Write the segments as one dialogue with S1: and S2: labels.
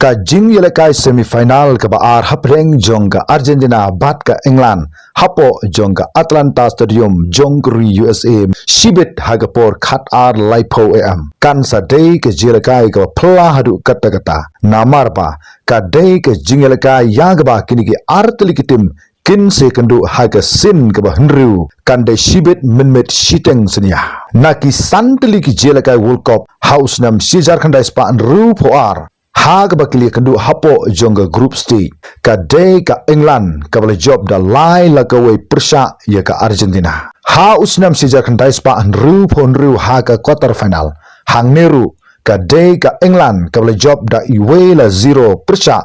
S1: ka jing yele kai semifinal ka ba ar hapreng jong ka Argentina bat ka England hapo jong ka Atlanta Stadium jongri USA shibet hagapor khat ar laipo am kan sa day ka jele kai ka phla hadu kata kata namar ba ka day ka jing yele kai yag ba kini ki artli kitim kin sekundu haga sin ke bahenru kande shibet minmet shiteng senia naki santli ki jele kai World Cup house nam sijar khandai spa ru poar hag bakili kendu hapo jonga group stage ka day ka England ka bala job da lai la ka we persha ya ka Argentina ha usnam sijar khandai spa ru ponru ha ka quarter final hang neru ka day ka England ka bala job da iwe la 0 persha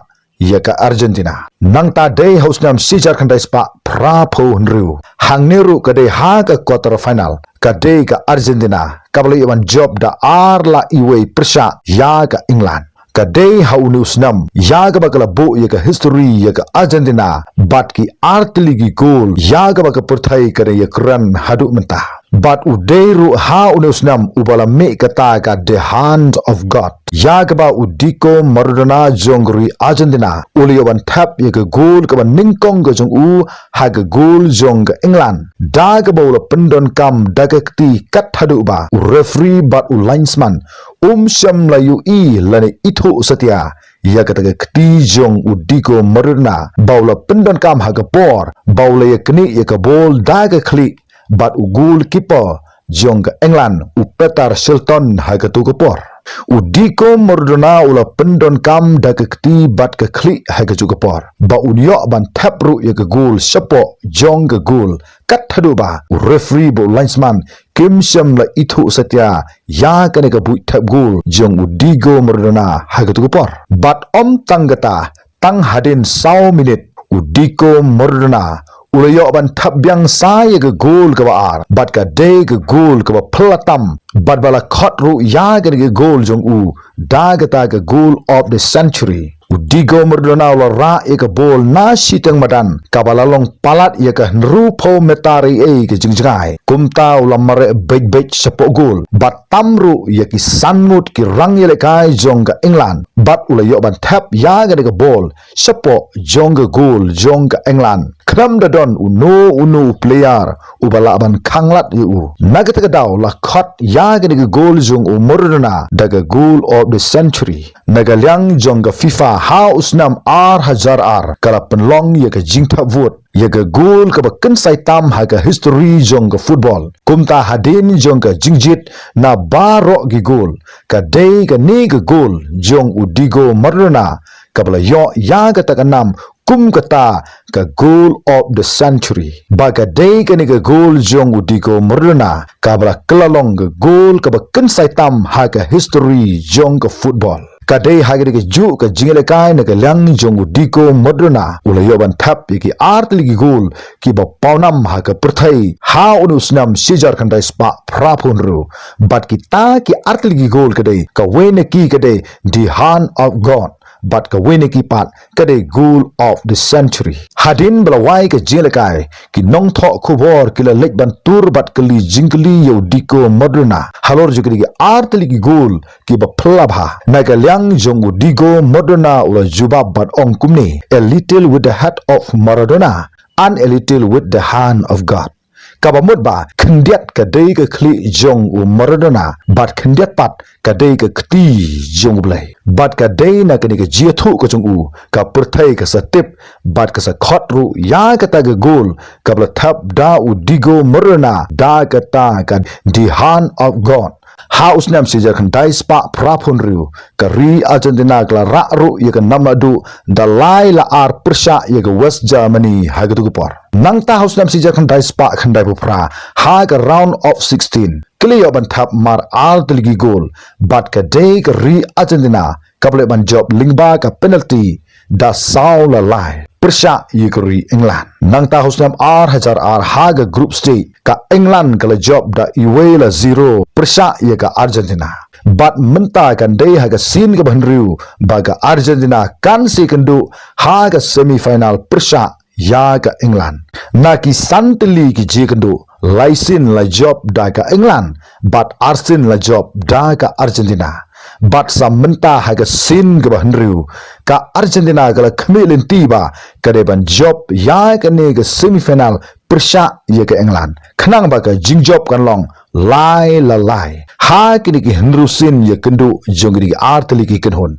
S1: ya ka Argentina nang ta day house nam sijar khandai spa pra pho nru hang neru ka day ha ka quarter final ka day ka Argentina ka bala yawan job da ar la iwe persha ya ka England ka day haunus nam yaga bakala bo ya ka history ya ka Argentina bat ki artli gi goal yaga baka perthai kare ya kran hadu mentah but udeiru haunus nam ubala me kata ka the hand of God yaga ba udiko Maradona jongri Argentina uliyawan tap ya ka goal ka ningkong ga jong u ha ka goal jong ka England daga ba ula pendon kam daga kti kat hadu ba referee but linesman sham la yu i lane itho satya ya kata kti jong udiko Maradona baula pendon kam ha ka por baula ya kni ya ka bol daga kli but ugul keeper jong ka England Peter Shilton ha ka tu ka por udiko Maradona ula pendon kam daga kti bat ka kli ha ka tu ka por ba unyo ban tap ru ya ka goal sapo jong ka goal kat hadu ba referee bo linesman kim sham la ithu satya ya kane ka bui tap goal jong udigo Maradona ha ka tu ka por but tangata tang hadin 100 minute udiko Maradona ulayo ban tap biang saya ke goal ke baar bat ka day ke goal ke ba platam bat bala khot ru ya ke goal jong u dagata ke goal of the century udigo Maradona la ra e ka bol na siteng madan kabala long palat ye ka nru pho metari e ke jingjai kumta ula mare bej bej sepo gol bat tamru ye ki sanmut ki rang ye kai jong ka England bat ula yo ban tap ya ga ka bol sepo jong ka gol jong ka England kram da don unu player ubala ban khanglat yu nagat ka daw la khot ya ga ka gol jong u Maradona daga goal of the century nagalyang jong ka FIFA ha usnam ar kala penlong ya ka jingta vote ya ka goal ka bakan sai tam ha ka history jong ka football kumta hadin jong ka jingjit na baro gi goal ka day ka ni ka goal jong udigo Maradona ka bala yo ya ka takanam kum kata ka goal of the century baga day ka ni ka goal jong udigo Maradona ka bala kelalong ka goal ka bakan sai tam ha ka history jong ka football kadai hagiri ke ju ke jingele kai na ke lang jong udiko Maradona ulayo ban tap ki art ligi gol ki ba paunam ha ke perthai ha unusnam sijar khandai spa prapunru but kita ki art ligi gol kadai ka wene ki kadai the hand of God but ka wene ki pat kadai goal of the century hadin belawai ke jingele kai ki nong tho khubor ki la lek ban tur bat kali jingli yo diko Maradona halor jukri ki art ligi gol ki ba phlabha na ka yang jong udigo Maradona ula jubab bat ong kumni a little with the head of Maradona and a little with the hand of God kabamut ba khendiat ka dei ka khli jong u Maradona bat khendiat pat ka dei ka khti jong blai bat ka dei na ka ni ka jiathu ko jong u ka perthai ka satip bat ka sa khot ru ya ka ta ga gol ka bla thap da udigo Maradona da ka ta ka the hand of God ha usnam sijar khandai spa prapun riu ka ri Argentina kla ra ru ye ka namadu da lai la ar persha ye ka West Germany ha ga tu por nang ta usnam sijar khandai spa khandai bu pra ha ka round of 16 clear ban thap mar al telgi gol bat ka day ka ri Argentina ka ble ban job lingba ka penalty da saw la lai persha yikuri England nang ta husnam hajar haga group stage ka England kala job da iwela 0 persha ye ka Argentina but menta kan day haga sin ka banriu baga Argentina kan si kendu haga semifinal persha ya ka England na ki santli ki je kendu laisin la job da ka England but arsin la job da ka Argentina bat sa menta haga sin ke bahnriu ka Argentina kala khamilin tiba kadeban job ya ke ne ke semifinal persya ye ke England khnang ba ka jingjob kan long lai la lai ha kini ki hendru sin ye kendu jongri artli ki kenhon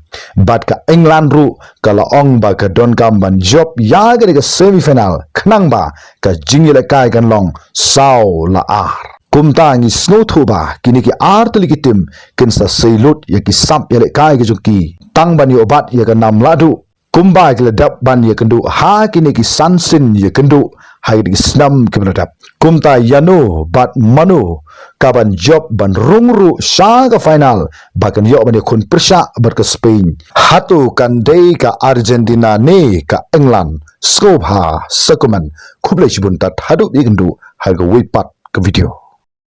S1: bat ka England ru kala ong ba ka don kam ban job ya ke semifinal khnang ba ka jingile kai kan long sao la ar kumta ngi snow thuba kini ki artli ki tim kinsa seilut ye ki sap ye le kai ki jungki tang ban yo bat ye ka nam ladu kumba ki ledap ban ye kendu ha kini ki sansin ye kendu hai di snam ke meladap kumta yano bat manu kaban job ban rungru sha ka final bakan yo ban kun persya ber ke Spain hatu kan dei ka Argentina ne ka England skop ha sakuman khublai chibun tat hadu igendu har ga wipat ke video